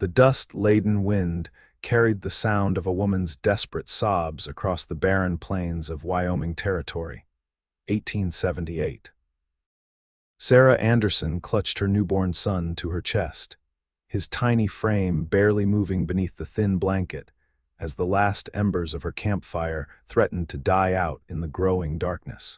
The dust-laden wind carried the sound of a woman's desperate sobs across the barren plains of Wyoming Territory, 1878. Sarah Anderson clutched her newborn son to her chest, his tiny frame barely moving beneath the thin blanket as the last embers of her campfire threatened to die out in the growing darkness.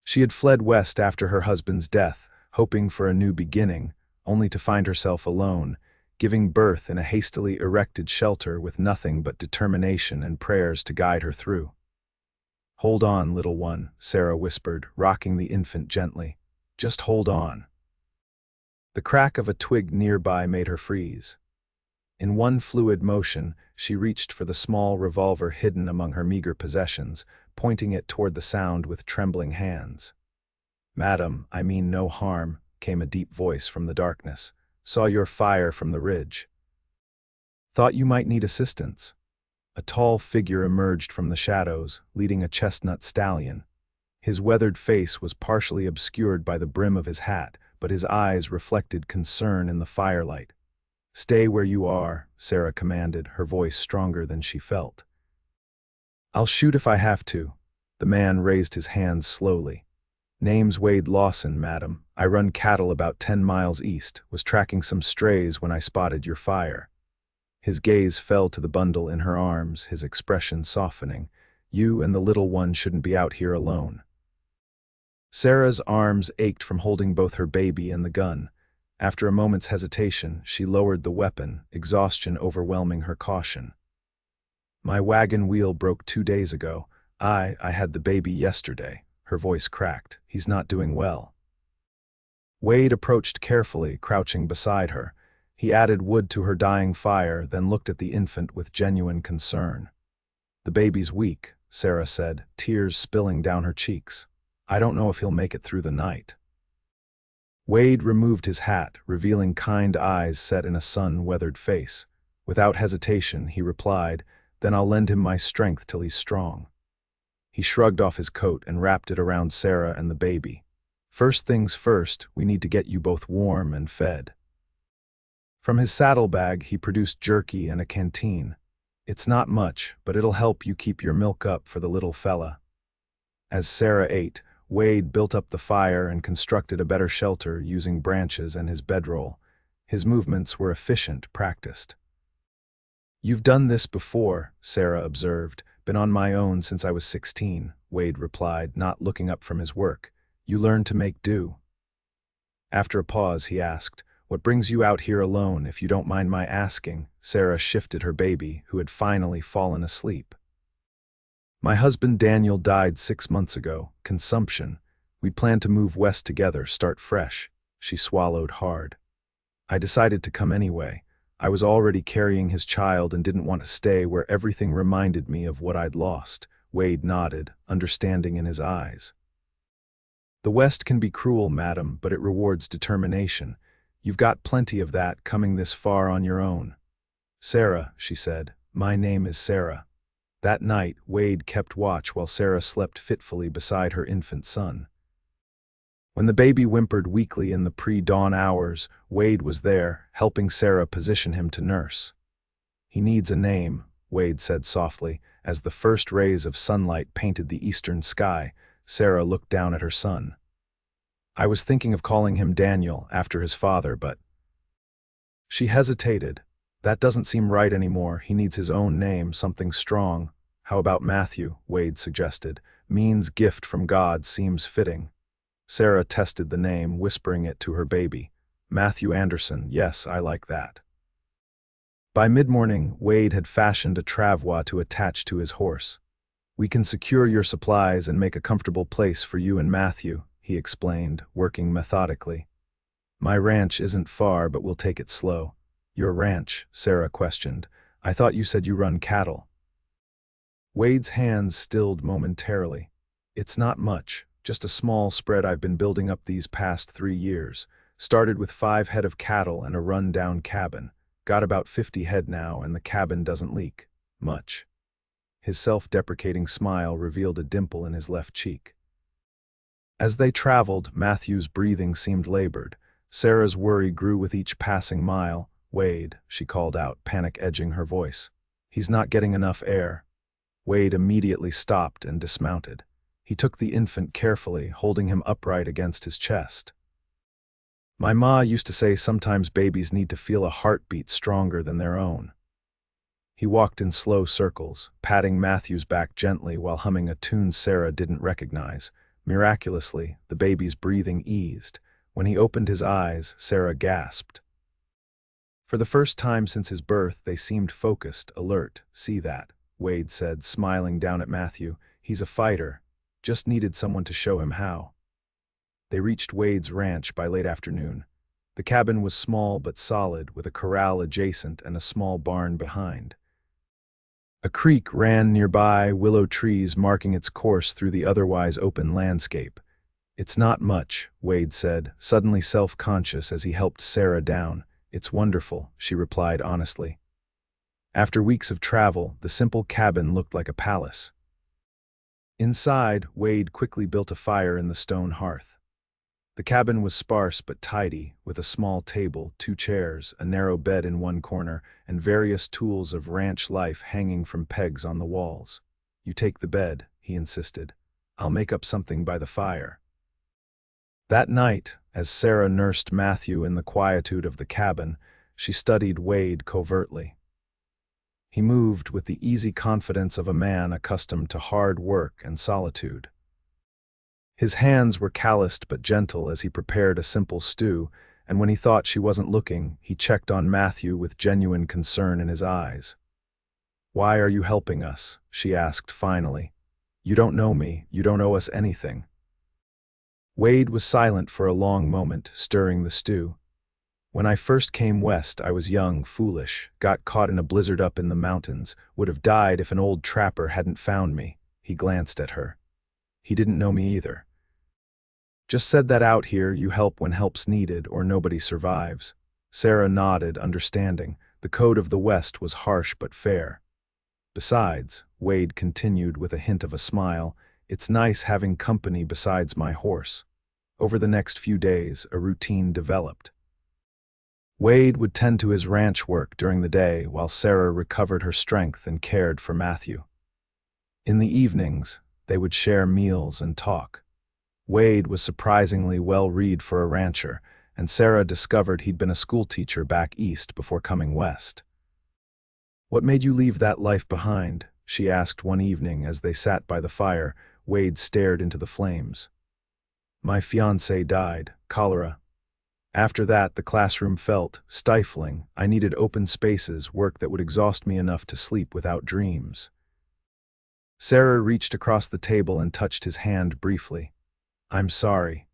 She had fled west after her husband's death, hoping for a new beginning, only to find herself alone, giving birth in a hastily erected shelter with nothing but determination and prayers to guide her through. "Hold on, little one," Sarah whispered, rocking the infant gently. "Just hold on." The crack of a twig nearby made her freeze. In one fluid motion, she reached for the small revolver hidden among her meager possessions, pointing it toward the sound with trembling hands. "Madam, I mean no harm," came a deep voice from the darkness. "Saw your fire from the ridge. Thought you might need assistance." A tall figure emerged from the shadows, leading a chestnut stallion. His weathered face was partially obscured by the brim of his hat, but his eyes reflected concern in the firelight. "Stay where you are," Sarah commanded, her voice stronger than she felt. "I'll shoot if I have to." The man raised his hands slowly. "Name's Wade Lawson, madam. I run cattle about 10 miles east, was tracking some strays when I spotted your fire." His gaze fell to the bundle in her arms, his expression softening. "You and the little one shouldn't be out here alone." Sarah's arms ached from holding both her baby and the gun. After a moment's hesitation, she lowered the weapon, exhaustion overwhelming her caution. "My wagon wheel broke 2 days ago. I had the baby yesterday." Her voice cracked. "He's not doing well." Wade approached carefully, crouching beside her. He added wood to her dying fire, then looked at the infant with genuine concern. "The baby's weak," Sarah said, tears spilling down her cheeks. "I don't know if he'll make it through the night." Wade removed his hat, revealing kind eyes set in a sun-weathered face. Without hesitation, he replied, "Then I'll lend him my strength till he's strong." He shrugged off his coat and wrapped it around Sarah and the baby. "First things first, we need to get you both warm and fed." From his saddlebag, he produced jerky and a canteen. "It's not much, but it'll help you keep your milk up for the little fella." As Sarah ate, Wade built up the fire and constructed a better shelter using branches and his bedroll. His movements were efficient, practiced. "You've done this before," Sarah observed. "Been on my own since I was 16, Wade replied, not looking up from his work. "You learn to make do." After a pause, he asked, "What brings you out here alone, if you don't mind my asking?" Sarah shifted her baby, who had finally fallen asleep. "My husband Daniel died 6 months ago, consumption. We planned to move west together, start fresh." She swallowed hard. "I decided to come anyway. I was already carrying his child and didn't want to stay where everything reminded me of what I'd lost." Wade nodded, understanding in his eyes. "The West can be cruel, madam, but it rewards determination. You've got plenty of that coming this far on your own." "Sarah," she said, "my name is Sarah." That night, Wade kept watch while Sarah slept fitfully beside her infant son. When the baby whimpered weakly in the pre-dawn hours, Wade was there, helping Sarah position him to nurse. "He needs a name," Wade said softly, as the first rays of sunlight painted the eastern sky. Sarah looked down at her son. "I was thinking of calling him Daniel, after his father, but—" She hesitated. "That doesn't seem right anymore. He needs his own name, something strong." "How about Matthew?" Wade suggested. "Means gift from God seems fitting." Sarah tested the name, whispering it to her baby. "Matthew Anderson, yes, I like that." By mid-morning, Wade had fashioned a travois to attach to his horse. "We can secure your supplies and make a comfortable place for you and Matthew," he explained, working methodically. "My ranch isn't far, but we'll take it slow." "Your ranch?" Sarah questioned. "I thought you said you run cattle." Wade's hands stilled momentarily. "It's not much, just a small spread I've been building up these past 3 years. Started with 5 head of cattle and a run-down cabin. Got about 50 head now, and the cabin doesn't leak much." His self-deprecating smile revealed a dimple in his left cheek. As they traveled, Matthew's breathing seemed labored. Sarah's worry grew with each passing mile. Wade," she called out, panic edging her voice. "He's not getting enough air." Wade immediately stopped and dismounted. He took the infant carefully, holding him upright against his chest. "My ma used to say sometimes babies need to feel a heartbeat stronger than their own." He walked in slow circles, patting Matthew's back gently while humming a tune Sarah didn't recognize. Miraculously, the baby's breathing eased. When he opened his eyes, Sarah gasped. For the first time since his birth, they seemed focused, alert. "See that?" Wade said, smiling down at Matthew. "He's a fighter. Just needed someone to show him how." They reached Wade's ranch by late afternoon. The cabin was small but solid, with a corral adjacent and a small barn behind. A creek ran nearby, willow trees marking its course through the otherwise open landscape. "It's not much," Wade said, suddenly self-conscious as he helped Sarah down. "It's wonderful," she replied honestly. After weeks of travel, the simple cabin looked like a palace. Inside, Wade quickly built a fire in the stone hearth. The cabin was sparse but tidy, with a small table, 2 chairs, a narrow bed in one corner, and various tools of ranch life hanging from pegs on the walls. "You take the bed," he insisted. "I'll make up something by the fire." That night, as Sarah nursed Matthew in the quietude of the cabin, she studied Wade covertly. He moved with the easy confidence of a man accustomed to hard work and solitude. His hands were calloused but gentle as he prepared a simple stew, and when he thought she wasn't looking, he checked on Matthew with genuine concern in his eyes. "Why are you helping us?" she asked finally. "You don't know me, you don't owe us anything." Wade was silent for a long moment, stirring the stew. "When I first came west, I was young, foolish, got caught in a blizzard up in the mountains, would have died if an old trapper hadn't found me." He glanced at her. "He didn't know me either. Just said that out here you help when help's needed or nobody survives." Sarah nodded, understanding. The code of the West was harsh but fair. "Besides," Wade continued with a hint of a smile, "it's nice having company besides my horse." Over the next few days, a routine developed. Wade would tend to his ranch work during the day while Sarah recovered her strength and cared for Matthew. In the evenings, they would share meals and talk. Wade was surprisingly well-read for a rancher, and Sarah discovered he'd been a schoolteacher back east before coming west. "What made you leave that life behind?" she asked one evening as they sat by the fire. Wade stared into the flames. "My fiancé died, cholera. After that, the classroom felt stifling. I needed open spaces, work that would exhaust me enough to sleep without dreams." Sarah reached across the table and touched his hand briefly. "I'm sorry."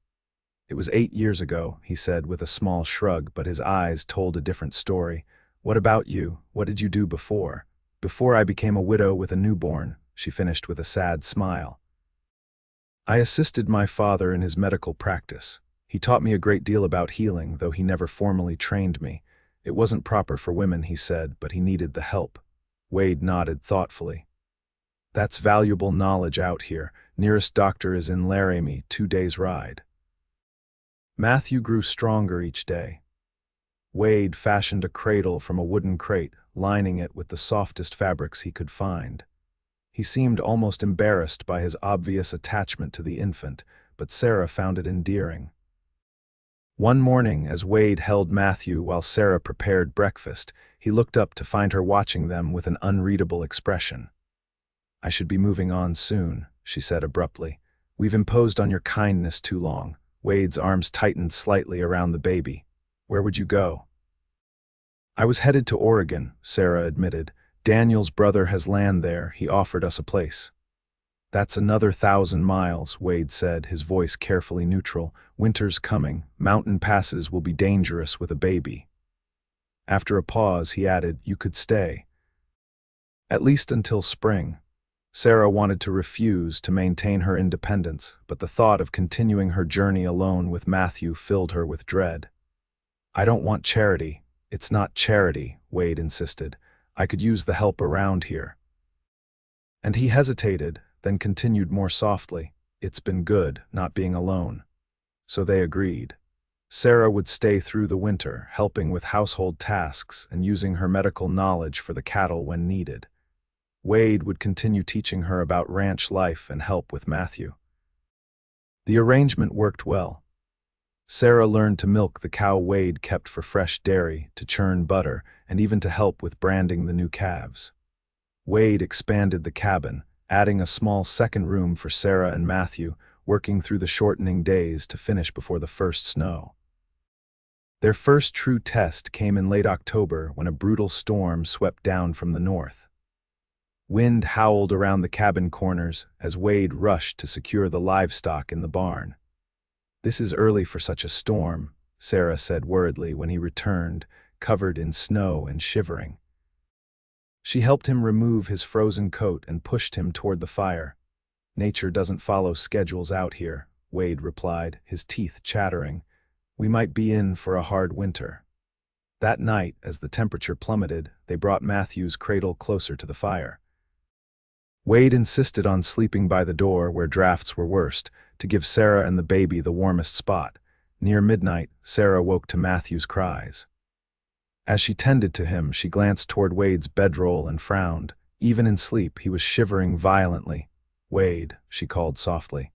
"It was 8 years ago," he said with a small shrug, but his eyes told a different story. "What about you? What did you do before?" "Before I became a widow with a newborn," she finished with a sad smile. "I assisted my father in his medical practice. He taught me a great deal about healing, though he never formally trained me. It wasn't proper for women," he said, "but he needed the help." Wade nodded thoughtfully. "That's valuable knowledge out here. Nearest doctor is in Laramie, 2 days' ride." Matthew grew stronger each day. Wade fashioned a cradle from a wooden crate, lining it with the softest fabrics he could find. He seemed almost embarrassed by his obvious attachment to the infant, but Sarah found it endearing. One morning, as Wade held Matthew while Sarah prepared breakfast, he looked up to find her watching them with an unreadable expression. "I should be moving on soon," she said abruptly. "We've imposed on your kindness too long." Wade's arms tightened slightly around the baby. "Where would you go?" "I was headed to Oregon," Sarah admitted. "Daniel's brother has land there. He offered us a place." "That's another 1,000 miles, Wade said, his voice carefully neutral. "Winter's coming. Mountain passes will be dangerous with a baby." After a pause, he added, "You could stay. At least until spring." Sarah wanted to refuse to maintain her independence, but the thought of continuing her journey alone with Matthew filled her with dread. "I don't want charity." "It's not charity," Wade insisted. "I could use the help around here." And he hesitated, then continued more softly, "It's been good, not being alone." So they agreed. Sarah would stay through the winter, helping with household tasks and using her medical knowledge for the cattle when needed. Wade would continue teaching her about ranch life and help with Matthew. The arrangement worked well. Sarah learned to milk the cow Wade kept for fresh dairy, to churn butter, and even to help with branding the new calves. Wade expanded the cabin, adding a small second room for Sarah and Matthew, working through the shortening days to finish before the first snow. Their first true test came in late October when a brutal storm swept down from the north. Wind howled around the cabin corners as Wade rushed to secure the livestock in the barn. "This is early for such a storm," Sarah said worriedly when he returned, covered in snow and shivering. She helped him remove his frozen coat and pushed him toward the fire. "Nature doesn't follow schedules out here," Wade replied, his teeth chattering. "We might be in for a hard winter." That night, as the temperature plummeted, they brought Matthew's cradle closer to the fire. Wade insisted on sleeping by the door where drafts were worst, to give Sarah and the baby the warmest spot. Near midnight, Sarah woke to Matthew's cries. As she tended to him, she glanced toward Wade's bedroll and frowned. Even in sleep, he was shivering violently. "Wade," she called softly.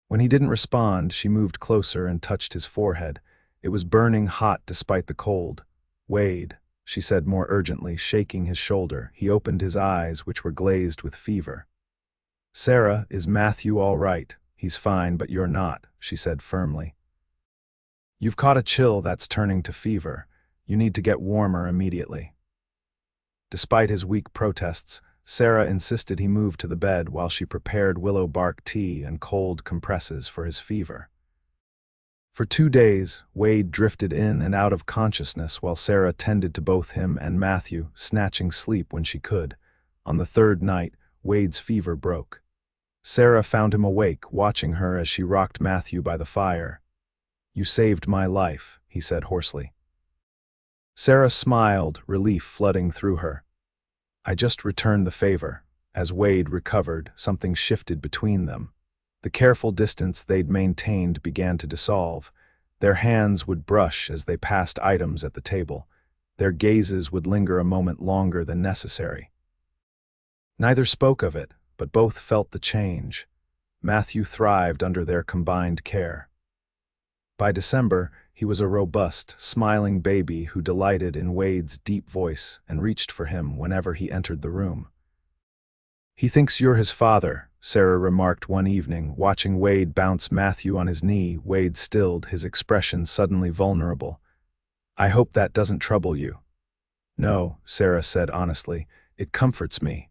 When he didn't respond, she moved closer and touched his forehead. It was burning hot despite the cold. "Wade," she said more urgently, shaking his shoulder. He opened his eyes, which were glazed with fever. "Sarah, is Matthew all right?" "He's fine, but you're not," she said firmly. "You've caught a chill that's turning to fever. You need to get warmer immediately." Despite his weak protests, Sarah insisted he move to the bed while she prepared willow bark tea and cold compresses for his fever. For 2 days, Wade drifted in and out of consciousness while Sarah tended to both him and Matthew, snatching sleep when she could. On the third night, Wade's fever broke. Sarah found him awake, watching her as she rocked Matthew by the fire. "You saved my life," he said hoarsely. Sarah smiled, relief flooding through her. "I just returned the favor." As Wade recovered, something shifted between them. The careful distance they'd maintained began to dissolve. Their hands would brush as they passed items at the table. Their gazes would linger a moment longer than necessary. Neither spoke of it, but both felt the change. Matthew thrived under their combined care. By December, he was a robust, smiling baby who delighted in Wade's deep voice and reached for him whenever he entered the room. "He thinks you're his father," Sarah remarked one evening, watching Wade bounce Matthew on his knee. Wade stilled, his expression suddenly vulnerable. "I hope that doesn't trouble you." "No," Sarah said honestly, "it comforts me."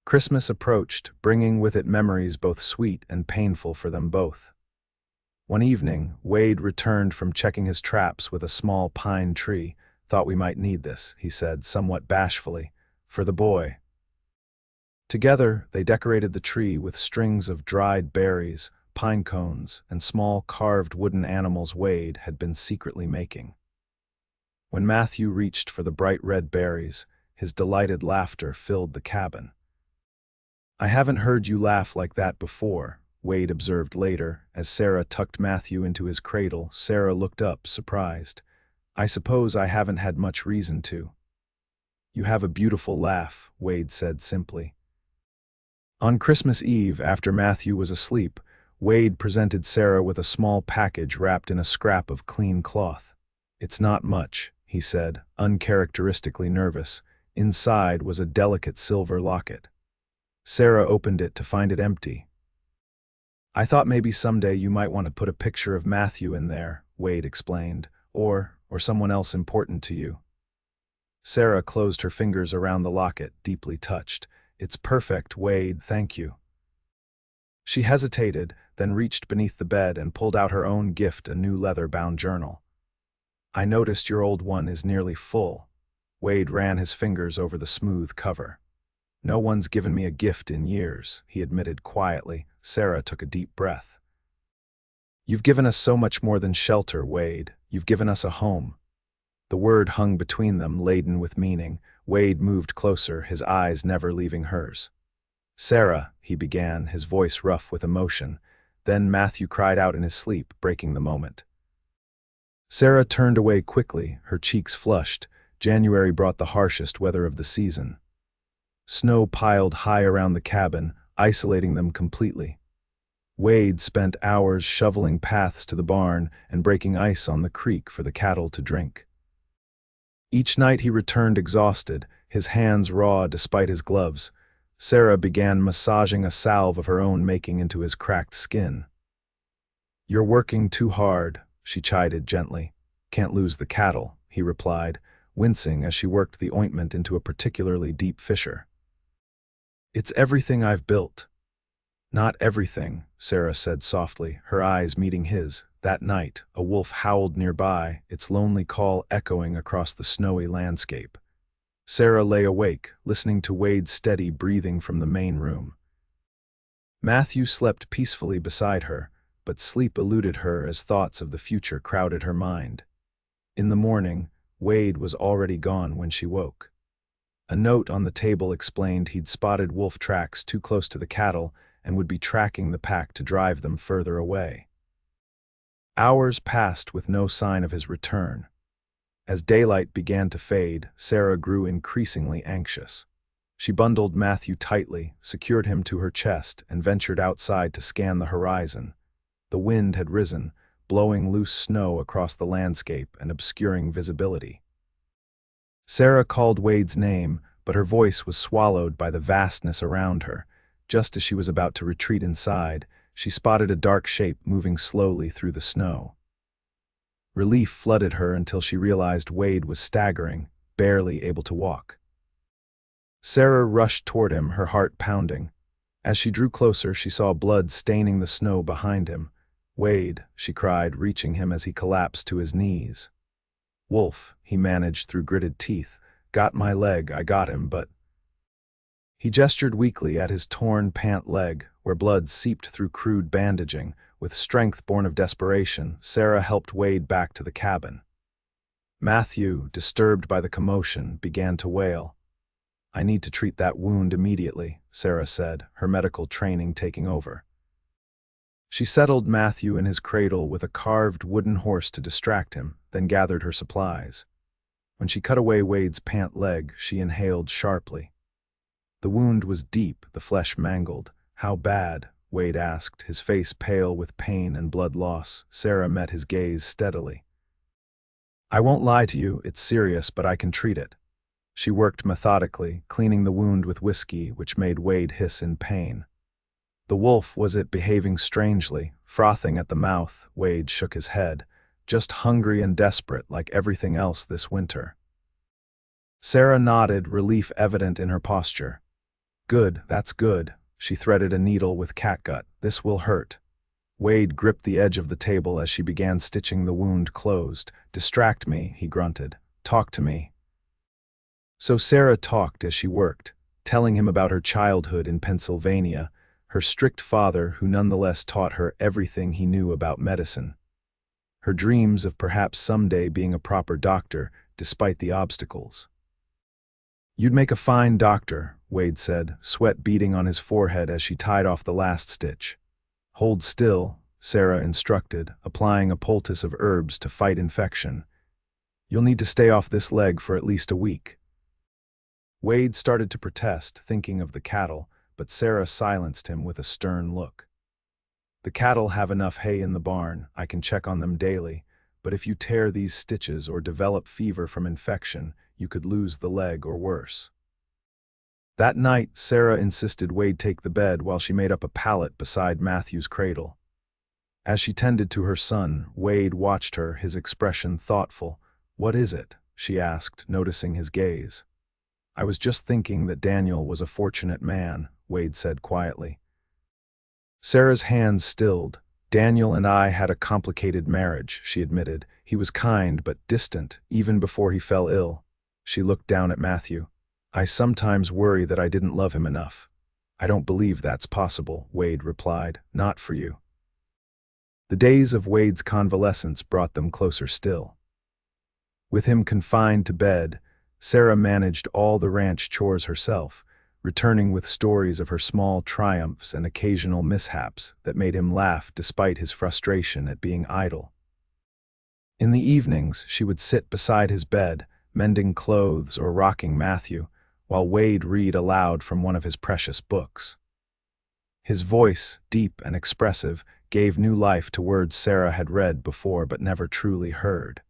Christmas approached, bringing with it memories both sweet and painful for them both. One evening, Wade returned from checking his traps with a small pine tree. "Thought we might need this," he said, somewhat bashfully, "for the boy." Together, they decorated the tree with strings of dried berries, pine cones, and small carved wooden animals Wade had been secretly making. When Matthew reached for the bright red berries, his delighted laughter filled the cabin. "I haven't heard you laugh like that before," Wade observed later. As Sarah tucked Matthew into his cradle, Sarah looked up, surprised. "I suppose I haven't had much reason to." "You have a beautiful laugh," Wade said simply. On Christmas Eve, after Matthew was asleep, Wade presented Sarah with a small package wrapped in a scrap of clean cloth. "It's not much," he said, uncharacteristically nervous. Inside was a delicate silver locket. Sarah opened it to find it empty. "I thought maybe someday you might want to put a picture of Matthew in there," Wade explained, or someone else important to you." Sarah closed her fingers around the locket, deeply touched. "It's perfect, Wade, thank you." She hesitated, then reached beneath the bed and pulled out her own gift, a new leather-bound journal. "I noticed your old one is nearly full." Wade ran his fingers over the smooth cover. "No one's given me a gift in years," he admitted quietly. Sarah took a deep breath. "You've given us so much more than shelter, Wade. You've given us a home." The word hung between them, laden with meaning. Wade moved closer, his eyes never leaving hers. "Sarah," he began, his voice rough with emotion, Then Matthew cried out in his sleep, breaking the moment. Sarah turned away quickly, her cheeks flushed. January brought the harshest weather of the season. Snow piled high around the cabin, isolating them completely. Wade spent hours shoveling paths to the barn and breaking ice on the creek for the cattle to drink. Each night he returned exhausted, his hands raw despite his gloves. Sarah began massaging a salve of her own making into his cracked skin. "You're working too hard," she chided gently. "Can't lose the cattle," he replied, wincing as she worked the ointment into a particularly deep fissure. "It's everything I've built." "Not everything," Sarah said softly, her eyes meeting his. That night, a wolf howled nearby, its lonely call echoing across the snowy landscape. Sarah lay awake, listening to Wade's steady breathing from the main room. Matthew slept peacefully beside her, but sleep eluded her as thoughts of the future crowded her mind. In the morning, Wade was already gone when she woke. A note on the table explained he'd spotted wolf tracks too close to the cattle and would be tracking the pack to drive them further away. Hours passed with no sign of his return. As daylight began to fade, Sarah grew increasingly anxious. She bundled Matthew tightly, secured him to her chest, and ventured outside to scan the horizon. The wind had risen, blowing loose snow across the landscape and obscuring visibility. Sarah called Wade's name, but her voice was swallowed by the vastness around her. Just as she was about to retreat inside, she spotted a dark shape moving slowly through the snow. Relief flooded her until she realized Wade was staggering, barely able to walk. Sarah rushed toward him, her heart pounding. As she drew closer, she saw blood staining the snow behind him. "Wade," she cried, reaching him as he collapsed to his knees. "Wolf," he managed through gritted teeth. "Got my leg, I got him, but—" He gestured weakly at his torn pant leg, where blood seeped through crude bandaging. With strength born of desperation, Sarah helped Wade back to the cabin. Matthew, disturbed by the commotion, began to wail. "I need to treat that wound immediately," Sarah said, her medical training taking over. She settled Matthew in his cradle with a carved wooden horse to distract him, then gathered her supplies. When she cut away Wade's pant leg, she inhaled sharply. The wound was deep, the flesh mangled. "How bad?" Wade asked, his face pale with pain and blood loss. Sarah met his gaze steadily. "I won't lie to you, it's serious, but I can treat it." She worked methodically, cleaning the wound with whiskey, which made Wade hiss in pain. The wolf, was it behaving strangely, frothing at the mouth? Wade shook his head. "Just hungry and desperate, like everything else this winter." Sarah nodded, relief evident in her posture. "Good, that's good." She threaded a needle with catgut. "This will hurt." Wade gripped the edge of the table as she began stitching the wound closed. "Distract me," he grunted. "Talk to me." So Sarah talked as she worked, telling him about her childhood in Pennsylvania, her strict father who nonetheless taught her everything he knew about medicine, her dreams of perhaps someday being a proper doctor, despite the obstacles. "You'd make a fine doctor," Wade said, sweat beading on his forehead as she tied off the last stitch. "Hold still," Sarah instructed, applying a poultice of herbs to fight infection. "You'll need to stay off this leg for at least a week." Wade started to protest, thinking of the cattle, but Sarah silenced him with a stern look. "The cattle have enough hay in the barn, I can check on them daily, but if you tear these stitches or develop fever from infection, you could lose the leg or worse." That night, Sarah insisted Wade take the bed while she made up a pallet beside Matthew's cradle. As she tended to her son, Wade watched her, his expression thoughtful. "What is it?" she asked, noticing his gaze. "I was just thinking that Daniel was a fortunate man," Wade said quietly. Sarah's hands stilled. "Daniel and I had a complicated marriage," she admitted. "He was kind but distant, even before he fell ill." She looked down at Matthew. "I sometimes worry that I didn't love him enough." "I don't believe that's possible," Wade replied. "Not for you." The days of Wade's convalescence brought them closer still. With him confined to bed, Sarah managed all the ranch chores herself, returning with stories of her small triumphs and occasional mishaps that made him laugh despite his frustration at being idle. In the evenings, she would sit beside his bed, mending clothes or rocking Matthew, while Wade read aloud from one of his precious books. His voice, deep and expressive, gave new life to words Sarah had read before but never truly heard.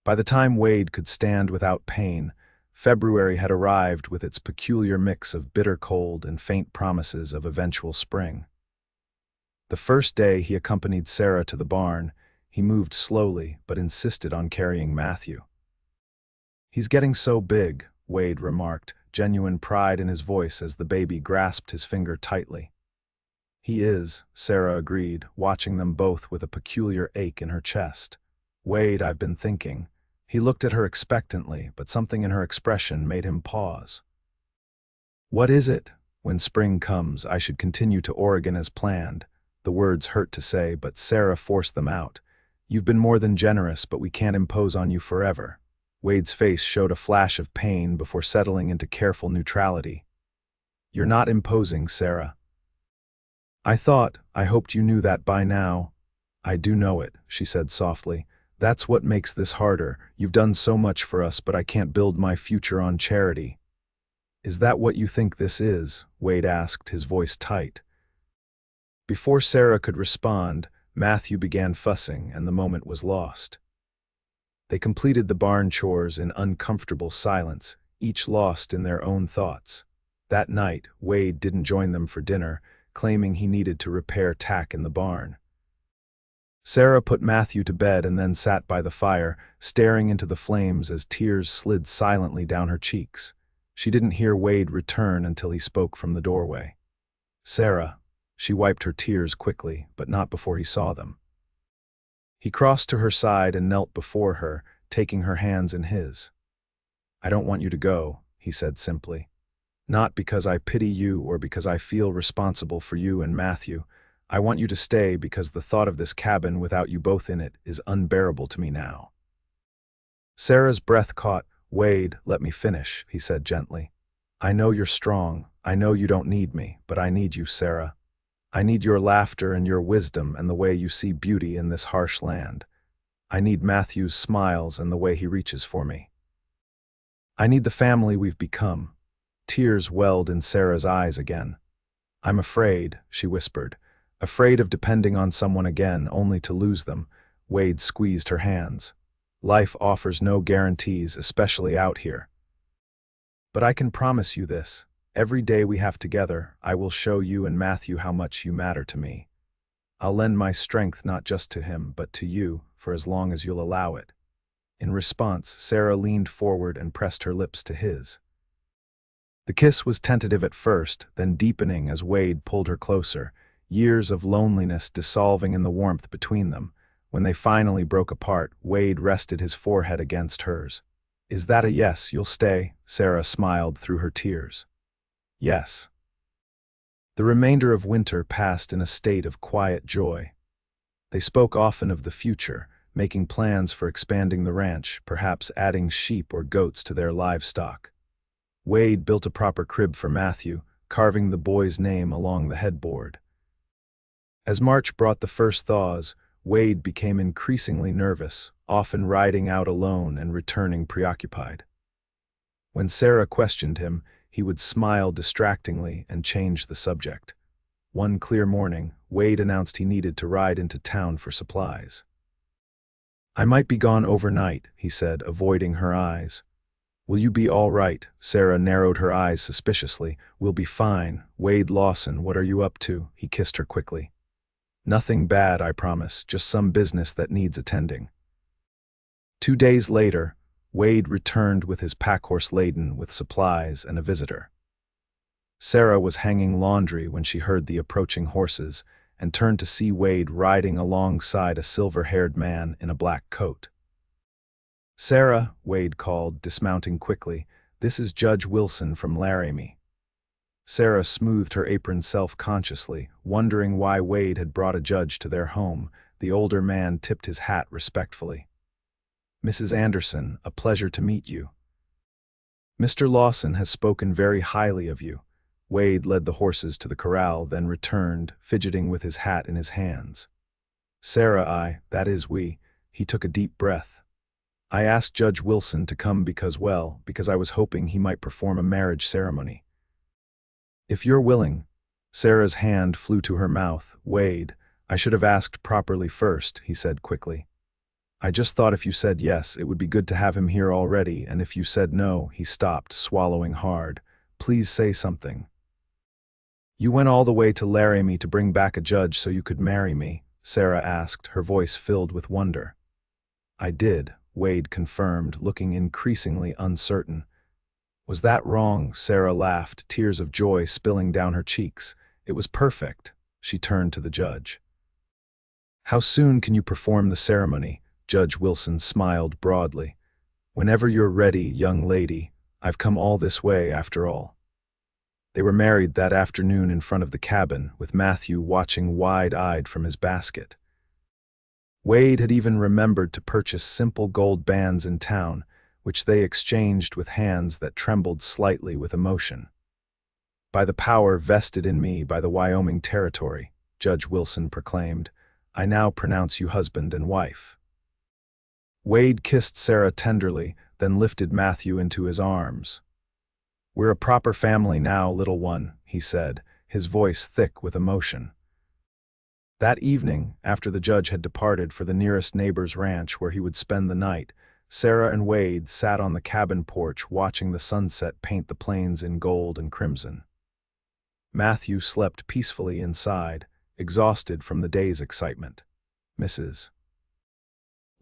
By the time Wade could stand without pain, February had arrived with its peculiar mix of bitter cold and faint promises of eventual spring. The first day he accompanied Sarah to the barn, he moved slowly but insisted on carrying Matthew. "He's getting so big," Wade remarked, genuine pride in his voice as the baby grasped his finger tightly. "He is," Sarah agreed, watching them both with a peculiar ache in her chest. "Wade, I've been thinking." He looked at her expectantly, but something in her expression made him pause. "What is it? When spring comes, I should continue to Oregon as planned." The words hurt to say, but Sarah forced them out. "You've been more than generous, but we can't impose on you forever." Wade's face showed a flash of pain before settling into careful neutrality. "You're not imposing, Sarah." I hoped you knew that by now." "I do know it," she said softly. "That's what makes this harder. You've done so much for us, but I can't build my future on charity." "Is that what you think this is?" Wade asked, his voice tight. Before Sarah could respond, Matthew began fussing, and the moment was lost. They completed the barn chores in uncomfortable silence, each lost in their own thoughts. That night, Wade didn't join them for dinner, claiming he needed to repair tack in the barn. Sarah put Matthew to bed and then sat by the fire, staring into the flames as tears slid silently down her cheeks. She didn't hear Wade return until he spoke from the doorway. "Sarah." She wiped her tears quickly, but not before he saw them. He crossed to her side and knelt before her, taking her hands in his. "I don't want you to go," he said simply. "Not because I pity you or because I feel responsible for you and Matthew. I want you to stay because the thought of this cabin without you both in it is unbearable to me now." Sarah's breath caught. "Wade, let me finish," he said gently. "I know you're strong. I know you don't need me, but I need you, Sarah. I need your laughter and your wisdom and the way you see beauty in this harsh land. I need Matthew's smiles and the way he reaches for me. I need the family we've become." Tears welled in Sarah's eyes again. "I'm afraid," she whispered. "Afraid of depending on someone again, only to lose them." Wade squeezed her hands. "Life offers no guarantees, especially out here. But I can promise you this. Every day we have together, I will show you and Matthew how much you matter to me. I'll lend my strength not just to him, but to you, for as long as you'll allow it." In response, Sarah leaned forward and pressed her lips to his. The kiss was tentative at first, then deepening as Wade pulled her closer, years of loneliness dissolving in the warmth between them. When they finally broke apart, Wade rested his forehead against hers. "Is that a yes, you'll stay?" Sarah smiled through her tears. "Yes." The remainder of winter passed in a state of quiet joy. They spoke often of the future, making plans for expanding the ranch, perhaps adding sheep or goats to their livestock. Wade built a proper crib for Matthew, carving the boy's name along the headboard. As March brought the first thaws, Wade became increasingly nervous, often riding out alone and returning preoccupied. When Sarah questioned him, he would smile distractingly and change the subject. One clear morning, Wade announced he needed to ride into town for supplies. "I might be gone overnight," he said, avoiding her eyes. "Will you be all right?" Sarah narrowed her eyes suspiciously. "We'll be fine." "Wade Lawson, what are you up to?" He kissed her quickly. "Nothing bad, I promise, just some business that needs attending." 2 days later, Wade returned with his packhorse laden with supplies and a visitor. Sarah was hanging laundry when she heard the approaching horses and turned to see Wade riding alongside a silver-haired man in a black coat. "Sarah," Wade called, dismounting quickly, "this is Judge Wilson from Laramie." Sarah smoothed her apron self-consciously, wondering why Wade had brought a judge to their home. The older man tipped his hat respectfully. "Mrs. Anderson, a pleasure to meet you." Mr. Lawson has spoken very highly of you. Wade led the horses to the corral, then returned, fidgeting with his hat in his hands. Sarah, that is we, he took a deep breath. I asked Judge Wilson to come because I was hoping he might perform a marriage ceremony. If you're willing. Sarah's hand flew to her mouth. Wade, I should have asked properly first, he said quickly. I just thought if you said yes, it would be good to have him here already, and if you said no, he stopped, swallowing hard. Please say something. You went all the way to Laramie to bring back a judge so you could marry me? Sarah asked, her voice filled with wonder. I did, Wade confirmed, looking increasingly uncertain. Was that wrong? Sarah laughed, tears of joy spilling down her cheeks. It was perfect. She turned to the judge. How soon can you perform the ceremony? Judge Wilson smiled broadly. Whenever you're ready, young lady. I've come all this way, after all. They were married that afternoon in front of the cabin, with Matthew watching wide-eyed from his basket. Wade had even remembered to purchase simple gold bands in town, which they exchanged with hands that trembled slightly with emotion. By the power vested in me by the Wyoming Territory, Judge Wilson proclaimed, I now pronounce you husband and wife. Wade kissed Sarah tenderly, then lifted Matthew into his arms. We're a proper family now, little one, he said, his voice thick with emotion. That evening, after the judge had departed for the nearest neighbor's ranch where he would spend the night, Sarah and Wade sat on the cabin porch watching the sunset paint the plains in gold and crimson. Matthew slept peacefully inside, exhausted from the day's excitement. Mrs.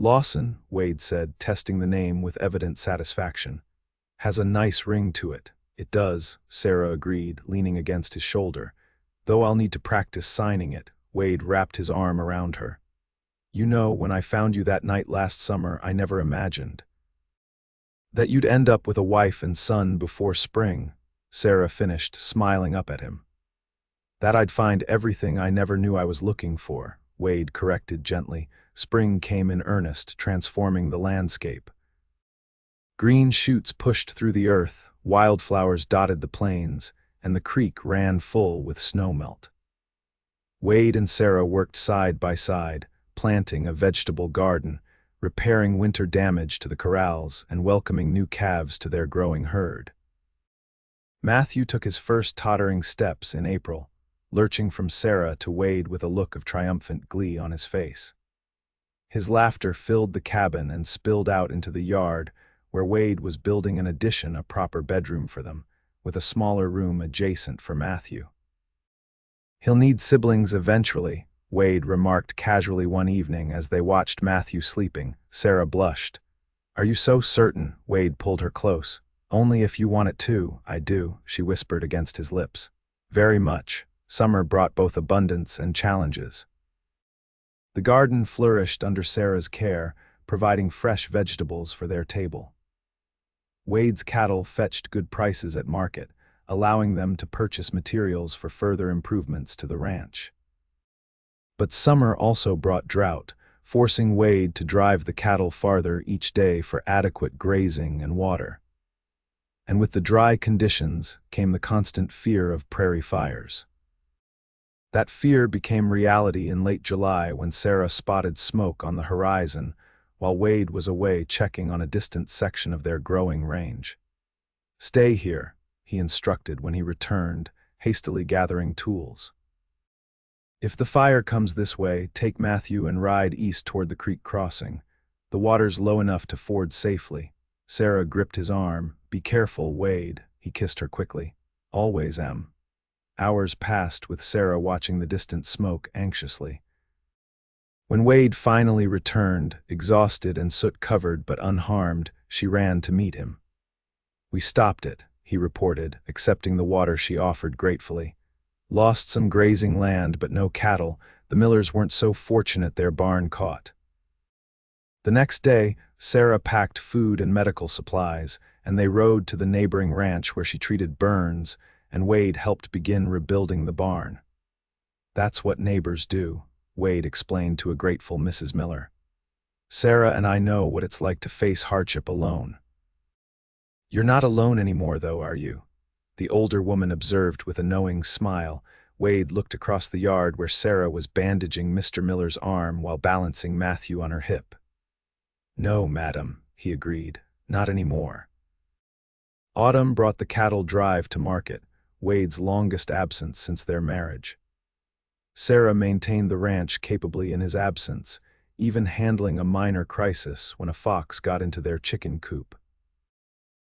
Lawson, Wade said, testing the name with evident satisfaction. Has a nice ring to it. It does, Sarah agreed, leaning against his shoulder. Though I'll need to practice signing it. Wade wrapped his arm around her. You know, when I found you that night last summer, I never imagined that you'd end up with a wife and son before spring, Sarah finished, smiling up at him. That I'd find everything I never knew I was looking for, Wade corrected gently. Spring came in earnest, transforming the landscape. Green shoots pushed through the earth, wildflowers dotted the plains, and the creek ran full with snowmelt. Wade and Sarah worked side by side, planting a vegetable garden, repairing winter damage to the corrals, and welcoming new calves to their growing herd. Matthew took his first tottering steps in April, lurching from Sarah to Wade with a look of triumphant glee on his face. His laughter filled the cabin and spilled out into the yard, where Wade was building an addition, a proper bedroom for them, with a smaller room adjacent for Matthew. He'll need siblings eventually, Wade remarked casually one evening as they watched Matthew sleeping. Sarah blushed. Are you so certain? Wade pulled her close. Only if you want it to. I do, she whispered against his lips. Very much. Summer brought both abundance and challenges. The garden flourished under Sarah's care, providing fresh vegetables for their table. Wade's cattle fetched good prices at market, allowing them to purchase materials for further improvements to the ranch. But summer also brought drought, forcing Wade to drive the cattle farther each day for adequate grazing and water. And with the dry conditions came the constant fear of prairie fires. That fear became reality in late July when Sarah spotted smoke on the horizon, while Wade was away checking on a distant section of their growing range. Stay here, he instructed when he returned, hastily gathering tools. If the fire comes this way, take Matthew and ride east toward the creek crossing. The water's low enough to ford safely. Sarah gripped his arm. Be careful, Wade, he kissed her quickly. Always am. Hours passed with Sarah watching the distant smoke anxiously. When Wade finally returned, exhausted and soot-covered but unharmed, she ran to meet him. We stopped it, he reported, accepting the water she offered gratefully. Lost some grazing land but no cattle. The Millers weren't so fortunate their barn caught. The next day, Sarah packed food and medical supplies, and they rode to the neighboring ranch where she treated burns, and Wade helped begin rebuilding the barn. That's what neighbors do, Wade explained to a grateful Mrs. Miller. Sarah and I know what it's like to face hardship alone. You're not alone anymore, though, are you? The older woman observed with a knowing smile. Wade looked across the yard where Sarah was bandaging Mr. Miller's arm while balancing Matthew on her hip. No, madam, he agreed, not anymore. Autumn brought the cattle drive to market, Wade's longest absence since their marriage. Sarah maintained the ranch capably in his absence, even handling a minor crisis when a fox got into their chicken coop.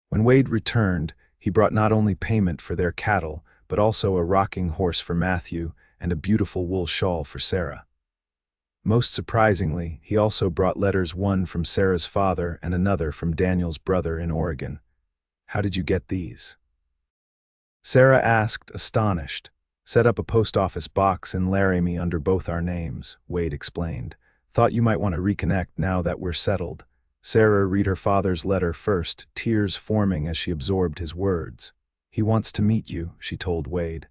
When Wade returned, he brought not only payment for their cattle, but also a rocking horse for Matthew and a beautiful wool shawl for Sarah. Most surprisingly, he also brought letters, one from Sarah's father and another from Daniel's brother in Oregon. How did you get these? Sarah asked, astonished. Set up a post office box in Laramie under both our names, Wade explained. Thought you might want to reconnect now that we're settled. Sarah read her father's letter first, tears forming as she absorbed his words. He wants to meet you, she told Wade.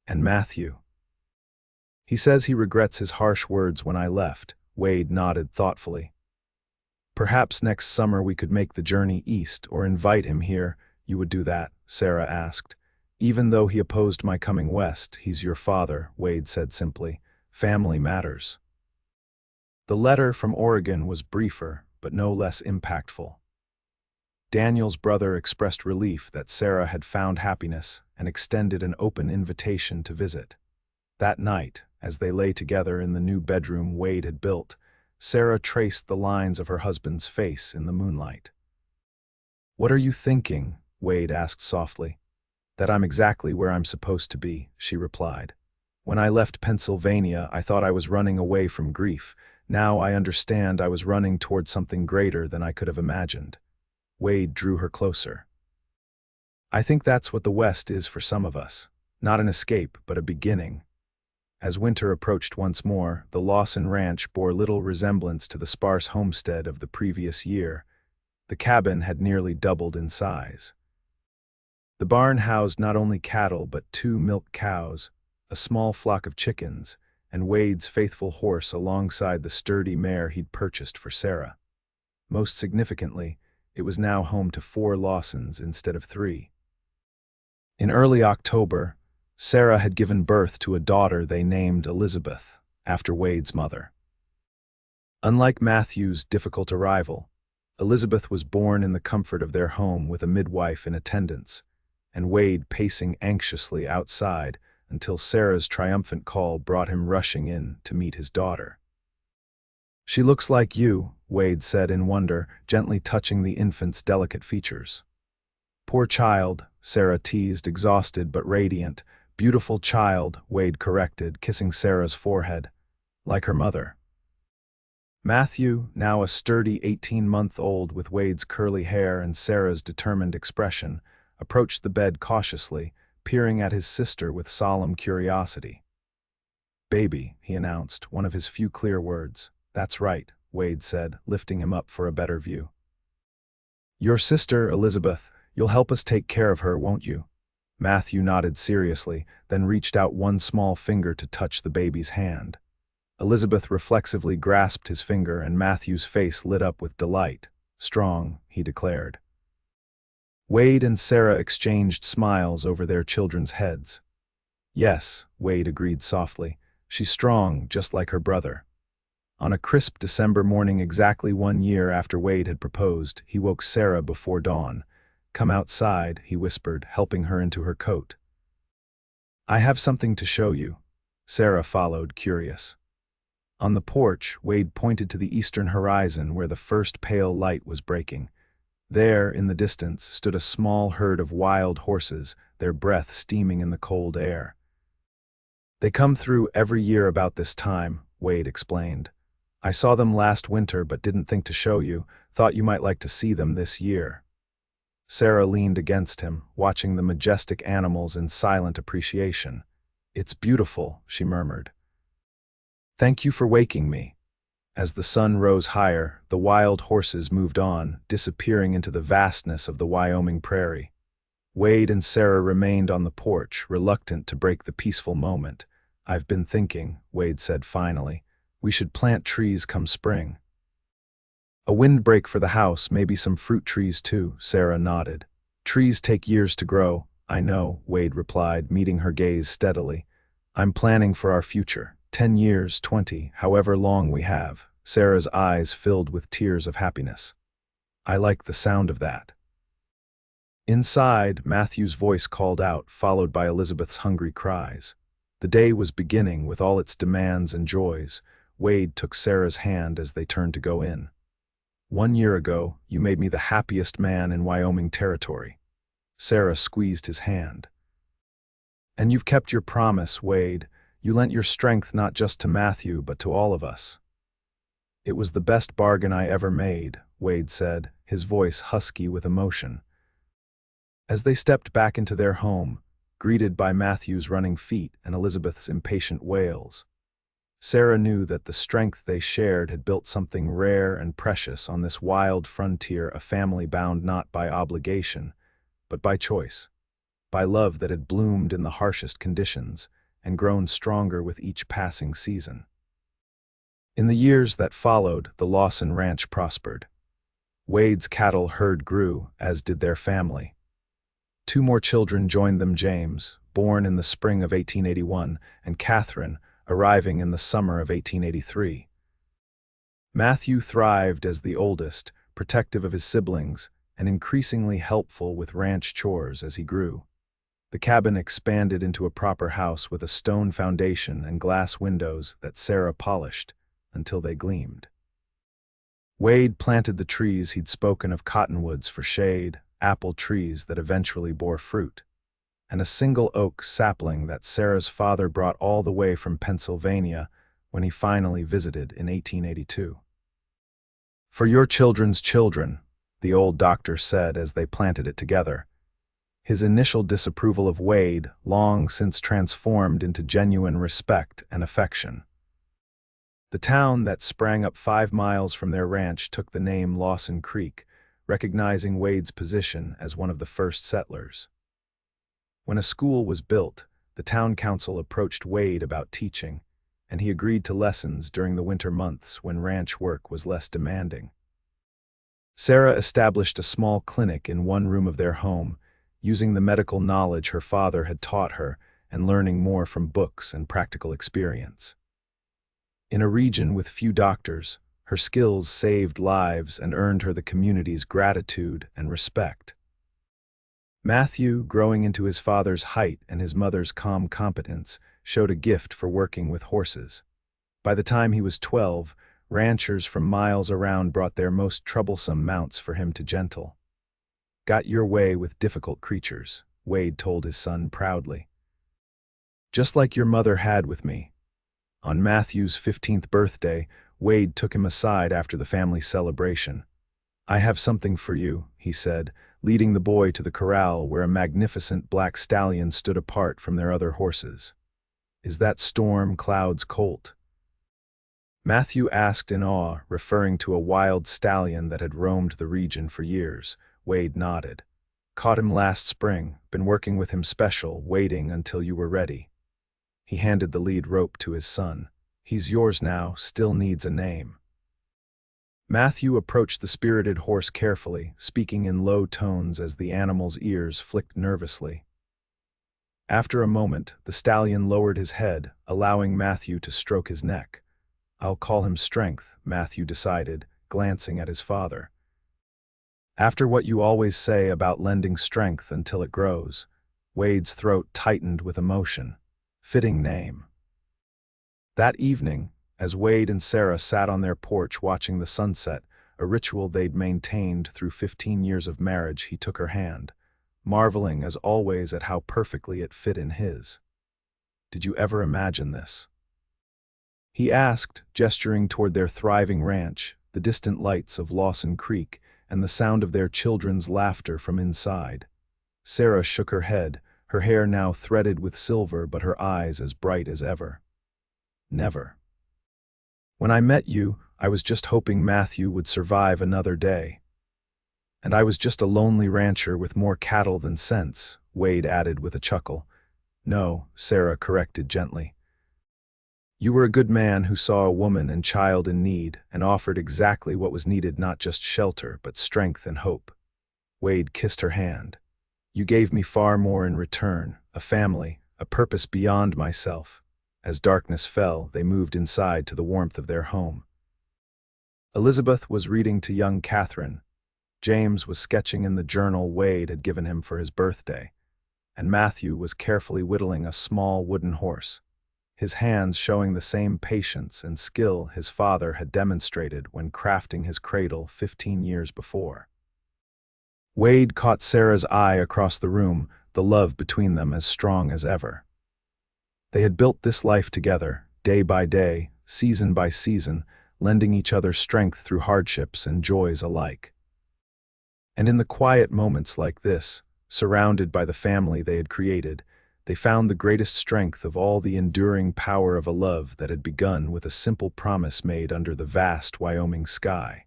And Matthew. He says he regrets his harsh words when I left. Wade nodded thoughtfully. Perhaps next summer we could make the journey east or invite him here. You would do that? Sarah asked. Even though he opposed my coming west, he's your father, Wade said simply. Family matters. The letter from Oregon was briefer, but no less impactful. Daniel's brother expressed relief that Sarah had found happiness and extended an open invitation to visit. That night, as they lay together in the new bedroom Wade had built, Sarah traced the lines of her husband's face in the moonlight. "What are you thinking?" Wade asked softly. "That I'm exactly where I'm supposed to be," she replied. "When I left Pennsylvania, I thought I was running away from grief. Now I understand I was running toward something greater than I could have imagined." Wade drew her closer. "I think that's what the West is for some of us. Not an escape, but a beginning." As winter approached once more, the Lawson ranch bore little resemblance to the sparse homestead of the previous year. The cabin had nearly doubled in size. The barn housed not only cattle but 2 milk cows, a small flock of chickens, and Wade's faithful horse alongside the sturdy mare he'd purchased for Sarah. Most significantly, it was now home to 4 Lawsons instead of 3. In early October, Sarah had given birth to a daughter they named Elizabeth, after Wade's mother. Unlike Matthew's difficult arrival, Elizabeth was born in the comfort of their home with a midwife in attendance, and Wade pacing anxiously outside until Sarah's triumphant call brought him rushing in to meet his daughter. "She looks like you," Wade said in wonder, gently touching the infant's delicate features. "Poor child," Sarah teased, exhausted but radiant. "Beautiful child," Wade corrected, kissing Sarah's forehead. "Like her mother." Matthew, now a sturdy 18-month-old with Wade's curly hair and Sarah's determined expression, approached the bed cautiously, peering at his sister with solemn curiosity. "Baby," he announced, one of his few clear words. "That's right," Wade said, lifting him up for a better view. "Your sister, Elizabeth, you'll help us take care of her, won't you?" Matthew nodded seriously, then reached out one small finger to touch the baby's hand. Elizabeth reflexively grasped his finger, and Matthew's face lit up with delight. "Strong," he declared. Wade and Sarah exchanged smiles over their children's heads. "Yes," Wade agreed softly. "She's strong, just like her brother." On a crisp December morning exactly 1 year after Wade had proposed, he woke Sarah before dawn. "Come outside," he whispered, helping her into her coat. "I have something to show you." Sarah followed, curious. On the porch, Wade pointed to the eastern horizon where the first pale light was breaking. There, in the distance, stood a small herd of wild horses, their breath steaming in the cold air. "They come through every year about this time," Wade explained. "I saw them last winter but didn't think to show you. Thought you might like to see them this year." Sarah leaned against him, watching the majestic animals in silent appreciation. "It's beautiful," she murmured. "Thank you for waking me." As the sun rose higher, the wild horses moved on, disappearing into the vastness of the Wyoming prairie. Wade and Sarah remained on the porch, reluctant to break the peaceful moment. "I've been thinking," Wade said finally. "We should plant trees come spring." "A windbreak for the house, maybe some fruit trees too," Sarah nodded. Trees take years to grow, I know, Wade replied, meeting her gaze steadily. I'm planning for our future, 10 years, 20, however long we have. Sarah's eyes filled with tears of happiness. I like the sound of that. Inside, Matthew's voice called out, followed by Elizabeth's hungry cries. The day was beginning with all its demands and joys. Wade took Sarah's hand as they turned to go in. 1 year ago, you made me the happiest man in Wyoming Territory. Sarah squeezed his hand. And you've kept your promise, Wade. You lent your strength not just to Matthew, but to all of us. It was the best bargain I ever made, Wade said, his voice husky with emotion. As they stepped back into their home, greeted by Matthew's running feet and Elizabeth's impatient wails, Sarah knew that the strength they shared had built something rare and precious on this wild frontier, a family bound not by obligation, but by choice, by love that had bloomed in the harshest conditions and grown stronger with each passing season. In the years that followed, the Lawson ranch prospered. Wade's cattle herd grew, as did their family. 2 more children joined them, James, born in the spring of 1881, and Catherine, arriving in the summer of 1883. Matthew thrived as the oldest, protective of his siblings, and increasingly helpful with ranch chores as he grew. The cabin expanded into a proper house with a stone foundation and glass windows that Sarah polished until they gleamed. Wade planted the trees he'd spoken of, cottonwoods for shade, apple trees that eventually bore fruit, and a single oak sapling that Sarah's father brought all the way from Pennsylvania when he finally visited in 1882. For your children's children, the old doctor said as they planted it together. His initial disapproval of Wade long since transformed into genuine respect and affection. The town that sprang up 5 miles from their ranch took the name Lawson Creek, recognizing Wade's position as one of the first settlers. When a school was built, the town council approached Wade about teaching, and he agreed to lessons during the winter months when ranch work was less demanding. Sarah established a small clinic in one room of their home, using the medical knowledge her father had taught her and learning more from books and practical experience. In a region with few doctors, her skills saved lives and earned her the community's gratitude and respect. Matthew, growing into his father's height and his mother's calm competence, showed a gift for working with horses. By the time he was 12, ranchers from miles around brought their most troublesome mounts for him to gentle. Got your way with difficult creatures, Wade told his son proudly. Just like your mother had with me. On Matthew's 15th birthday, Wade took him aside after the family celebration. I have something for you, he said, leading the boy to the corral where a magnificent black stallion stood apart from their other horses. Is that Storm Cloud's colt? Matthew asked in awe, referring to a wild stallion that had roamed the region for years. Wade nodded. Caught him last spring, been working with him special, waiting until you were ready. He handed the lead rope to his son. He's yours now, still needs a name. Matthew approached the spirited horse carefully, speaking in low tones as the animal's ears flicked nervously. After a moment, the stallion lowered his head, allowing Matthew to stroke his neck. I'll call him Strength, Matthew decided, glancing at his father. After what you always say about lending strength until it grows, Wade's throat tightened with emotion. Fitting name. That evening, as Wade and Sarah sat on their porch watching the sunset, a ritual they'd maintained through 15 years of marriage, he took her hand, marveling as always at how perfectly it fit in his. Did you ever imagine this? He asked, gesturing toward their thriving ranch, the distant lights of Lawson Creek, and the sound of their children's laughter from inside. Sarah shook her head, her hair now threaded with silver but her eyes as bright as ever. Never. When I met you, I was just hoping Matthew would survive another day. And I was just a lonely rancher with more cattle than sense, Wade added with a chuckle. No, Sarah corrected gently. You were a good man who saw a woman and child in need and offered exactly what was needed, not just shelter, but strength and hope. Wade kissed her hand. You gave me far more in return, a family, a purpose beyond myself. As darkness fell, they moved inside to the warmth of their home. Elizabeth was reading to young Catherine. James was sketching in the journal Wade had given him for his birthday, and Matthew was carefully whittling a small wooden horse, his hands showing the same patience and skill his father had demonstrated when crafting his cradle 15 years before. Wade caught Sarah's eye across the room, the love between them as strong as ever. They had built this life together, day by day, season by season, lending each other strength through hardships and joys alike. And in the quiet moments like this, surrounded by the family they had created, they found the greatest strength of all, the enduring power of a love that had begun with a simple promise made under the vast Wyoming sky.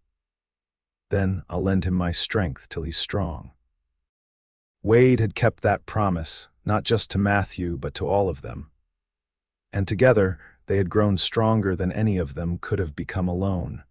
Then I'll lend him my strength till he's strong. Wade had kept that promise, not just to Matthew, but to all of them. And together, they had grown stronger than any of them could have become alone,